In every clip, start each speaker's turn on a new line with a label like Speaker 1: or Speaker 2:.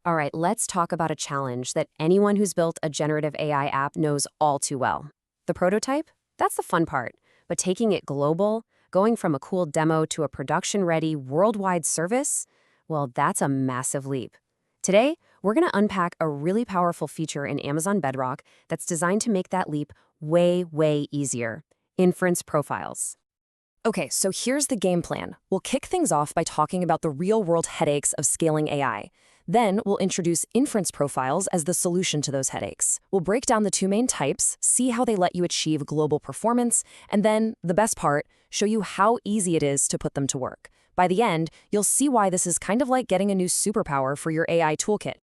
Speaker 1: All right, let's talk about a challenge that anyone who's built a generative AI app knows all too well. The prototype? That's the fun part. But taking it global, going from a cool demo to a production-ready, worldwide service, well, that's a massive leap. Today, we're going to unpack a really powerful feature in Amazon Bedrock that's designed to make that leap way, way easier. Inference profiles. Okay, so here's the game plan. We'll kick things off by talking about the real-world headaches of scaling AI. Then we'll introduce inference profiles as the solution to those headaches. We'll break down the two main types, see how they let you achieve global performance, and then, the best part, show you how easy it is to put them to work. By the end, you'll see why this is kind of like getting a new superpower for your AI toolkit.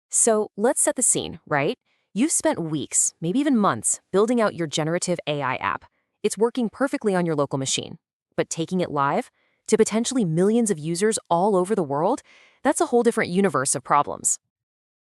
Speaker 1: So let's set the scene, right? You've spent weeks, maybe even months, building out your generative AI app. It's working perfectly on your local machine. But taking it live, to potentially millions of users all over the world, that's a whole different universe of problems.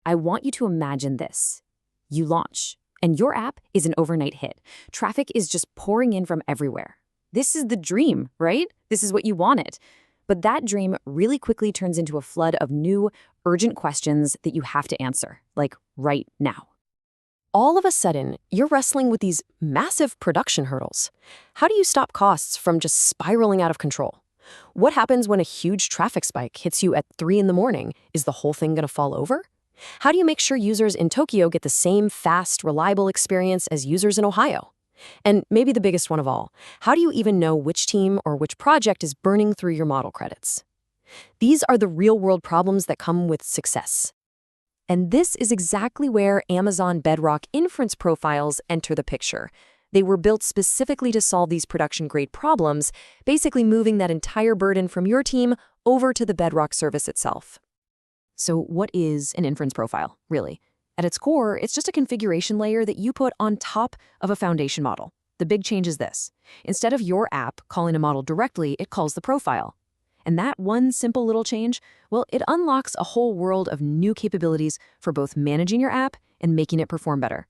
Speaker 1: I want you to imagine this. You launch, and your app is an overnight hit. Traffic is just pouring in from everywhere. This is the dream, right? This is what you wanted. But that dream really quickly turns into a flood of new, urgent questions that you have to answer, like right now. All of a sudden, you're wrestling with these massive production hurdles. How do you stop costs from just spiraling out of control? What happens when a huge traffic spike hits you at 3 in the morning? Is the whole thing going to fall over? How do you make sure users in Tokyo get the same fast, reliable experience as users in Ohio? And maybe the biggest one of all, how do you even know which team or which project is burning through your model credits? These are the real-world problems that come with success. And this is exactly where Amazon Bedrock inference profiles enter the picture. They were built specifically to solve these production-grade problems, basically moving that entire burden from your team over to the Bedrock service itself. So what is an inference profile, really? At its core, it's just a configuration layer that you put on top of a foundation model. The big change is this. Instead of your app calling a model directly, it calls the profile. And that one simple little change, well, it unlocks a whole world of new capabilities for both managing your app and making it perform better.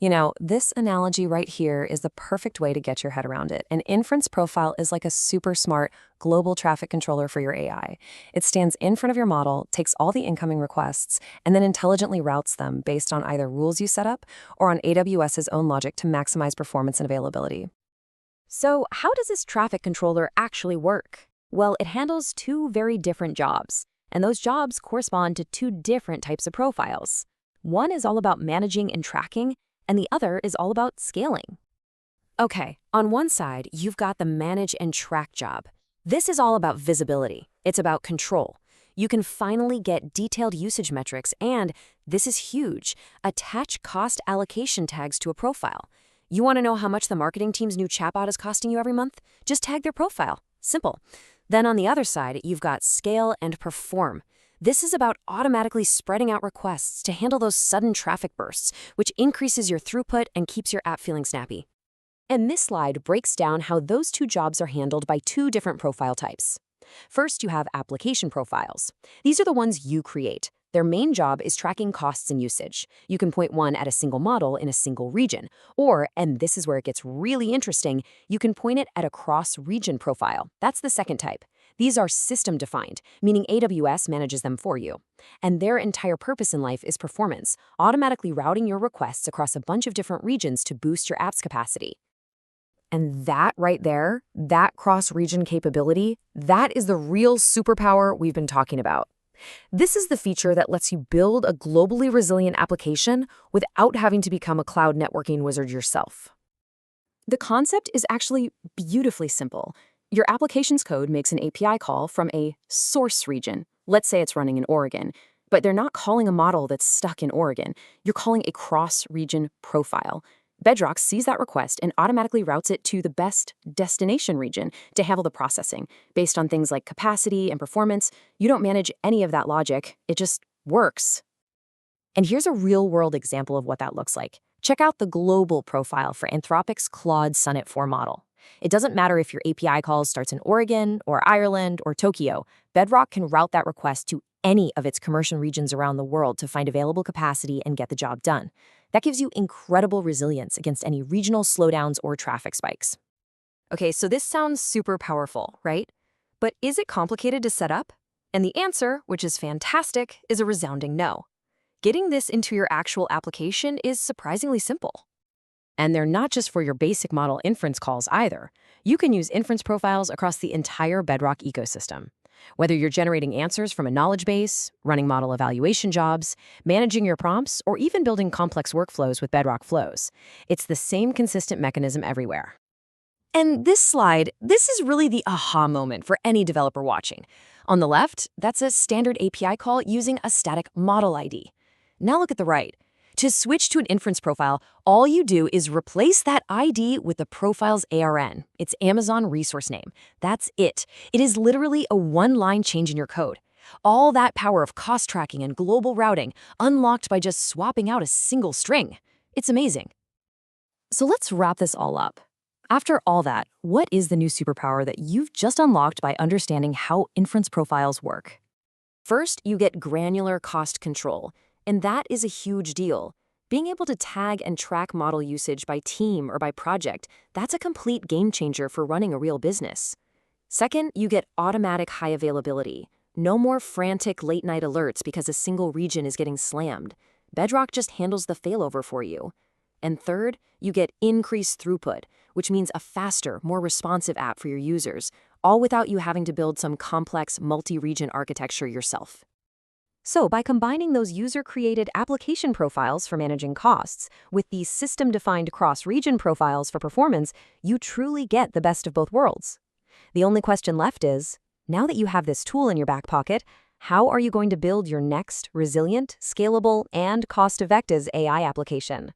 Speaker 1: You know, this analogy right here is the perfect way to get your head around it. An inference profile is like a super smart global traffic controller for your AI. It stands in front of your model, takes all the incoming requests, and then intelligently routes them based on either rules you set up or on AWS's own logic to maximize performance and availability. So how does this traffic controller actually work? Well, it handles two very different jobs, and those jobs correspond to two different types of profiles. One is all about managing and tracking, and the other is all about scaling. Okay, on one side, you've got the manage and track job. This is all about visibility. It's about control. You can finally get detailed usage metrics and, this is huge, attach cost allocation tags to a profile. You want to know how much the marketing team's new chatbot is costing you every month? Just tag their profile. Simple. Then on the other side, you've got scale and perform. This is about automatically spreading out requests to handle those sudden traffic bursts, which increases your throughput and keeps your app feeling snappy. And this slide breaks down how those two jobs are handled by two different profile types. First, you have application profiles. These are the ones you create. Their main job is tracking costs and usage. You can point one at a single model in a single region. Or, and this is where it gets really interesting, you can point it at a cross-region profile. That's the second type. These are system-defined, meaning AWS manages them for you. And their entire purpose in life is performance, automatically routing your requests across a bunch of different regions to boost your app's capacity. And that right there, that cross-region capability, that is the real superpower we've been talking about. This is the feature that lets you build a globally resilient application without having to become a cloud networking wizard yourself. The concept is actually beautifully simple. Your application's code makes an API call from a source region. Let's say it's running in Oregon, but they're not calling a model that's stuck in Oregon. You're calling a cross-region profile. Bedrock sees that request and automatically routes it to the best destination region to handle the processing. Based on things like capacity and performance, you don't manage any of that logic. It just works. And here's a real-world example of what that looks like. Check out the global profile for Anthropic's Claude Sonnet 4 model. It doesn't matter if your API call starts in Oregon or Ireland or Tokyo. Bedrock can route that request to any of its commercial regions around the world to find available capacity and get the job done. That gives you incredible resilience against any regional slowdowns or traffic spikes. Okay, so this sounds super powerful, right? But is it complicated to set up?
Speaker 2: And the answer, which is fantastic, is a resounding no. Getting this into your actual application is surprisingly simple.
Speaker 1: And they're not just for your basic model inference calls either. You can use inference profiles across the entire Bedrock ecosystem. Whether you're generating answers from a knowledge base, running model evaluation jobs, managing your prompts, or even building complex workflows with Bedrock flows, it's the same consistent mechanism everywhere.
Speaker 2: And this is really the aha moment for any developer watching. On the left, that's a standard API call using a static model ID. Now look at the right. To switch to an inference profile, all you do is replace that ID with the profile's ARN, its Amazon resource name. That's it. It is literally a one-line change in your code. All that power of cost tracking and global routing unlocked by just swapping out a single string. It's amazing. So let's wrap this all up. After all that, what is the new superpower that you've just unlocked by understanding how inference profiles work? First, you get granular cost control. And that is a huge deal. Being able to tag and track model usage by team or by project, that's a complete game changer for running a real business. Second, you get automatic high availability. No more frantic late-night alerts because a single region is getting slammed. Bedrock just handles the failover for you. And third, you get increased throughput, which means a faster, more responsive app for your users, all without you having to build some complex multi-region architecture yourself. So by combining those user-created application profiles for managing costs with these system-defined cross-region profiles for performance, you truly get the best of both worlds. The only question left is, now that you have this tool in your back pocket, how are you going to build your next resilient, scalable, and cost-effective AI application?